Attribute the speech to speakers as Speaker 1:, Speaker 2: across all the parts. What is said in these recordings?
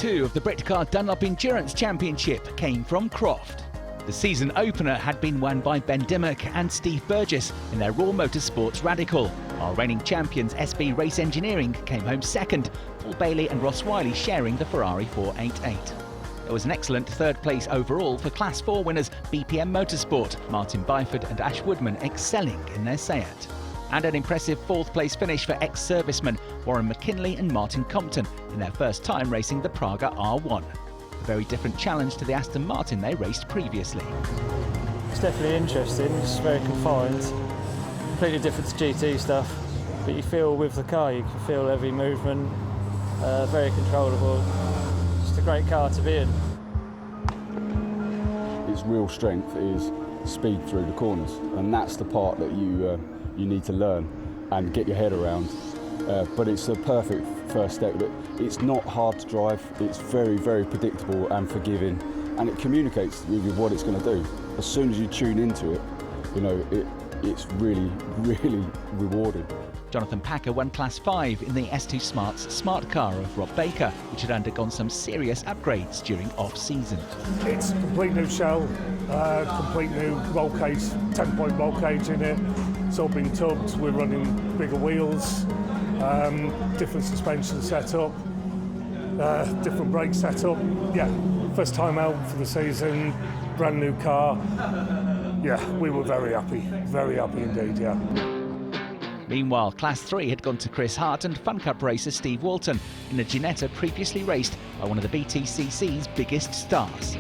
Speaker 1: 2 of the Britcar Dunlop Endurance Championship came from Croft. The season opener had been won by Ben Dimmock and Steve Burgess in their Raw Motorsports Radical, while reigning champions SB Race Engineering came home second, Paul Bailey and Ross Wiley sharing the Ferrari 488. There was an excellent third place overall for Class 4 winners BPM Motorsport, Martin Byford and Ash Woodman excelling in their Seat. And an impressive fourth place finish for ex-servicemen Warren McKinley and Martin Compton in their first time racing the Praga R1. A very different challenge to the Aston Martin they raced previously.
Speaker 2: It's definitely interesting, it's very confined, completely different to GT stuff, but you feel with the car, you can feel every movement, very controllable. Just a great car to be in.
Speaker 3: Its real strength is speed through the corners, and that's the part that you need to learn and get your head around. But it's a perfect first step. It's not hard to drive, it's very, very predictable and forgiving, and it communicates with you what it's going to do. As soon as you tune into it, you know, it's really, really rewarding.
Speaker 1: Jonathan Packer won Class 5 in the S2 Smart's smart car of Rob Baker, which had undergone some serious upgrades during off-season.
Speaker 4: It's a complete new shell, complete new roll cage, 10-point roll cage in it. It's all been tubbed, we're running bigger wheels, different suspension setup, different brake setup. Yeah, first time out for the season, brand new car. Yeah, we were very happy indeed, yeah.
Speaker 1: Meanwhile, Class 3 had gone to Chris Hart and Fun Cup racer Steve Walton in a Ginetta previously raced by one of the BTCC's biggest stars.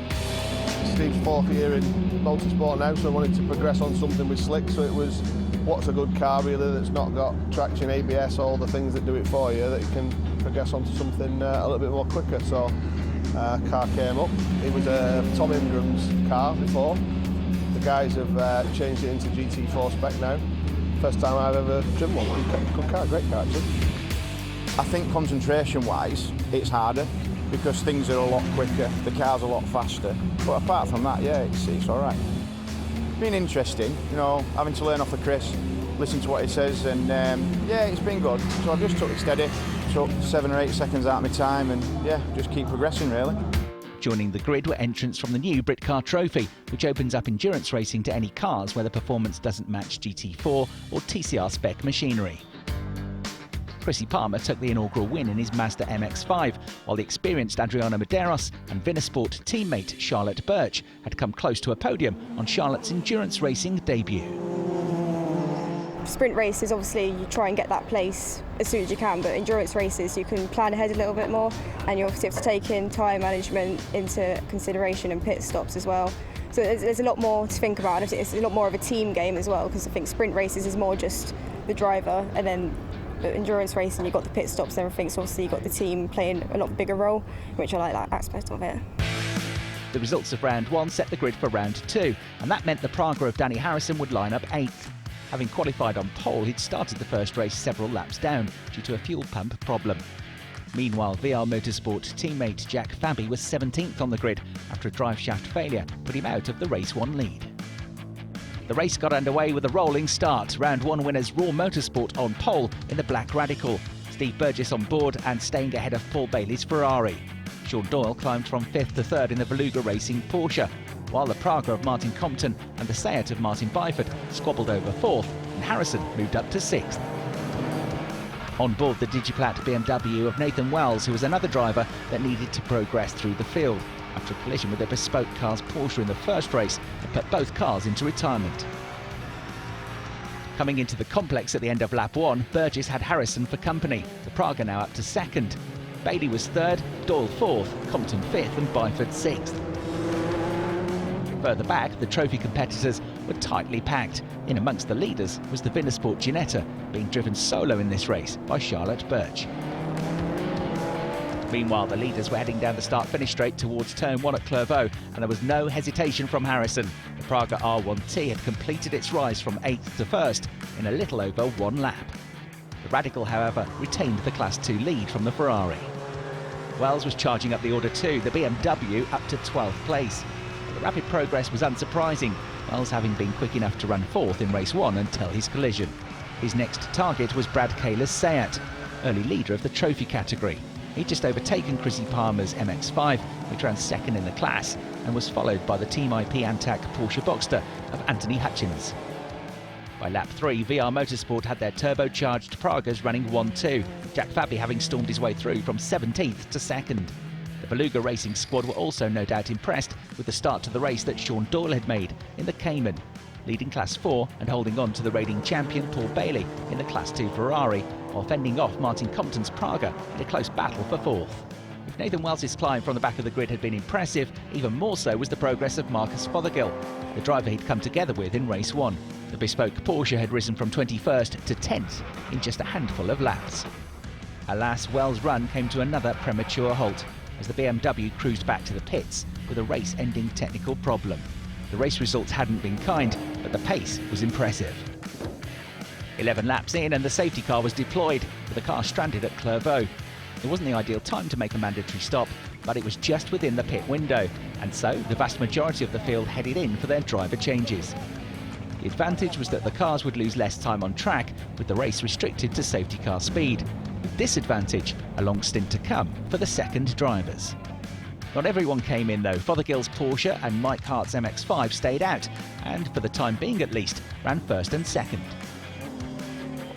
Speaker 5: Steve's fourth year in motorsport now, so I wanted to progress on something with slick, so it was what's a good car really that's not got traction, ABS, all the things that do it for you, that you can progress onto something a little bit more quicker. So car came up. It was a Tom Ingram's car before. The guys have changed it into GT4 spec now. First time I've ever driven one. Good car, great car actually.
Speaker 6: I think concentration-wise, it's harder because things are a lot quicker, the car's a lot faster. But apart from that, yeah, it's all right. Been interesting, you know, having to learn off of Chris, listen to what he says, and yeah, it's been good. So I just took it steady, took 7 or 8 seconds out of my time, and yeah, just keep progressing really.
Speaker 1: Joining the grid were entrants from the new Britcar Trophy, which opens up endurance racing to any cars where the performance doesn't match GT4 or TCR spec machinery. Chrissy Palmer took the inaugural win in his Mazda MX-5, while the experienced Adriano Medeiros and Vinasport teammate Charlotte Birch had come close to a podium on Charlotte's endurance racing debut.
Speaker 7: Sprint races, obviously, you try and get that place as soon as you can, but endurance races, you can plan ahead a little bit more, and you obviously have to take in tyre management into consideration and pit stops as well. So there's a lot more to think about. It's a lot more of a team game as well, because I think sprint races is more just the driver, and then the endurance racing, you've got the pit stops and everything, so obviously you've got the team playing a lot bigger role, which I like that aspect of it.
Speaker 1: The results of round 1 set the grid for round 2, and that meant the Praga of Danny Harrison would line up 8th. Having qualified on pole, he'd started the first race several laps down due to a fuel pump problem. Meanwhile, VR Motorsport teammate Jack Fabi was 17th on the grid after a drive shaft failure put him out of the Race 1 lead. The race got underway with a rolling start. Round 1 winners Raw Motorsport on pole in the Black Radical, Steve Burgess on board and staying ahead of Paul Bailey's Ferrari. Sean Doyle climbed from 5th to 3rd in the Beluga Racing Porsche, while the Praga of Martin Compton and the Seat of Martin Byford squabbled over 4th, and Harrison moved up to 6th. On board the Digiplat BMW of Nathan Wells, who was another driver that needed to progress through the field, after a collision with a bespoke car's Porsche in the first race that put both cars into retirement. Coming into the complex at the end of lap 1, Burgess had Harrison for company, the Praga now up to 2nd. Bailey was 3rd, Doyle 4th, Compton 5th and Byford 6th. Further back, the trophy competitors were tightly packed. In amongst the leaders was the Vinasport Ginetta, being driven solo in this race by Charlotte Birch. Meanwhile, the leaders were heading down the start-finish straight towards turn 1 at Clervaux, and there was no hesitation from Harrison. The Praga R1T had completed its rise from 8th to 1st in a little over 1 lap. The Radical, however, retained the Class 2 lead from the Ferrari. Wells was charging up the order too, the BMW up to 12th place. The rapid progress was unsurprising, Wells having been quick enough to run 4th in race 1 until his collision. His next target was Brad Kaler's Seat, early leader of the trophy category. He'd just overtaken Chrissy Palmer's MX-5, which ran second in the class, and was followed by the Team IP Antac Porsche Boxster of Anthony Hutchins. By lap 3, VR Motorsport had their turbocharged Pragas running 1-2, Jack Fabi having stormed his way through from 17th to 2nd. The Beluga Racing squad were also no doubt impressed with the start to the race that Sean Doyle had made in the Cayman, leading Class 4 and holding on to the reigning champion Paul Bailey in the Class 2 Ferrari, while fending off Martin Compton's Praga in a close battle for 4th. If Nathan Wells's climb from the back of the grid had been impressive, even more so was the progress of Marcus Fothergill, the driver he'd come together with in race 1. The bespoke Porsche had risen from 21st to 10th in just a handful of laps. Alas, Wells' run came to another premature halt as the BMW cruised back to the pits with a race-ending technical problem. The race results hadn't been kind, but the pace was impressive. 11 laps in and the safety car was deployed, with the car stranded at Clairvaux. It wasn't the ideal time to make a mandatory stop, but it was just within the pit window, and so the vast majority of the field headed in for their driver changes. The advantage was that the cars would lose less time on track, with the race restricted to safety car speed. With disadvantage, a long stint to come for the second drivers. Not everyone came in though. Fothergill's Porsche and Mike Hart's MX-5 stayed out, and for the time being at least, ran first and second.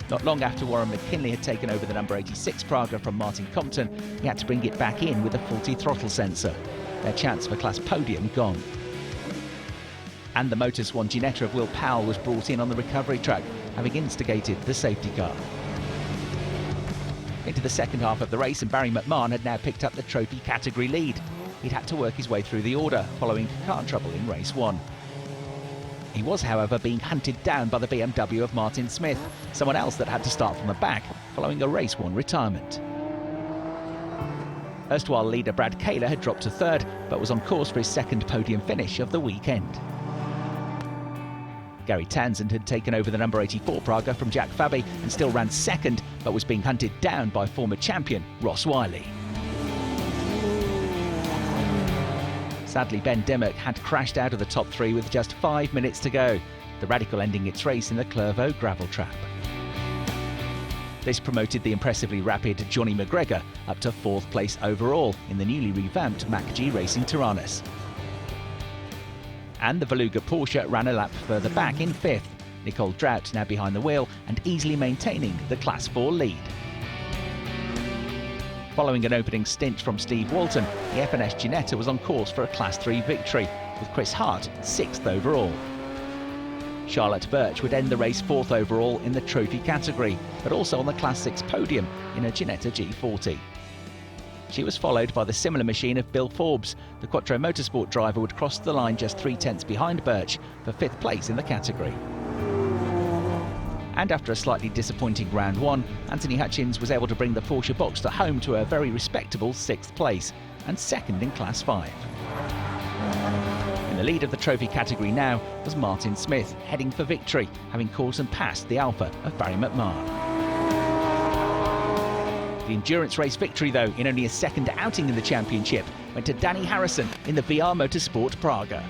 Speaker 1: Not long after Warren McKinley had taken over the number 86 Praga from Martin Compton, he had to bring it back in with a faulty throttle sensor. Their chance for class podium gone. And the Motor Swan Ginetta of Will Powell was brought in on the recovery track, having instigated the safety car. Into the second half of the race, and Barry McMahon had now picked up the trophy category lead. He'd had to work his way through the order, following car trouble in race 1. He was, however, being hunted down by the BMW of Martin Smith, someone else that had to start from the back, following a race 1 retirement. Erstwhile leader Brad Kaler had dropped to 3rd, but was on course for his second podium finish of the weekend. Gary Townsend had taken over the number 84 Praga from Jack Fabi and still ran 2nd, but was being hunted down by former champion Ross Wiley. Sadly, Ben Dimmock had crashed out of the top 3 with just 5 minutes to go, the Radical ending its race in the Clairvaux gravel trap. This promoted the impressively rapid Johnny McGregor up to 4th place overall in the newly revamped Mac G Racing Tyrannus. And the Beluga Porsche ran a lap further back in 5th, Nicole Drought now behind the wheel and easily maintaining the Class 4 lead. Following an opening stint from Steve Walton, the F&S Ginetta was on course for a Class 3 victory, with Chris Hart 6th overall. Charlotte Birch would end the race 4th overall in the trophy category, but also on the Class 6 podium in a Ginetta G40. She was followed by the similar machine of Bill Forbes. The Quattro Motorsport driver would cross the line just 3/10 behind Birch for 5th place in the category. And after a slightly disappointing round 1, Anthony Hutchins was able to bring the Porsche Boxster home to a very respectable 6th place and 2nd in Class 5. In the lead of the trophy category now was Martin Smith, heading for victory, having caught and passed the Alpha of Barry McMahon. The endurance race victory, though, in only his 2nd outing in the championship, went to Danny Harrison in the VR Motorsport Praga.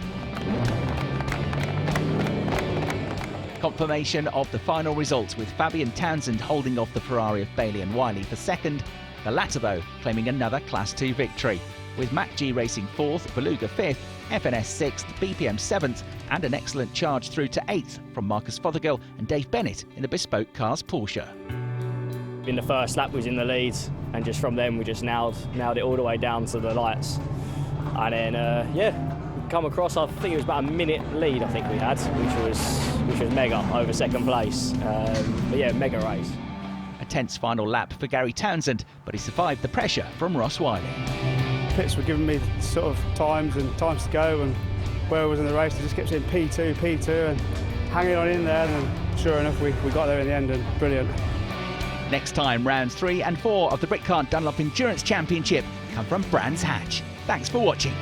Speaker 1: Confirmation of the final results, with Fabian Townsend holding off the Ferrari of Bailey and Wiley for 2nd, the latter, though, claiming another Class 2 victory, with Mac G Racing 4th, Beluga 5th, FNS 6th, BPM 7th, and an excellent charge through to 8th from Marcus Fothergill and Dave Bennett in the Bespoke Cars Porsche.
Speaker 8: In the first lap we was in the lead, and just from then we just nailed it all the way down to the lights. And then we come across, I think it was about a minute lead I think we had, which was mega over 2nd place. But yeah, mega race.
Speaker 1: A tense final lap for Gary Townsend, but he survived the pressure from Ross Wiley.
Speaker 9: Pits were giving me sort of times to go, and where I was in the race I just kept saying P2 and hanging on in there, and sure enough we got there in the end, and brilliant.
Speaker 1: Next time, rounds 3 and 4 of the Britcar Dunlop Endurance Championship come from Brands Hatch. Thanks for watching.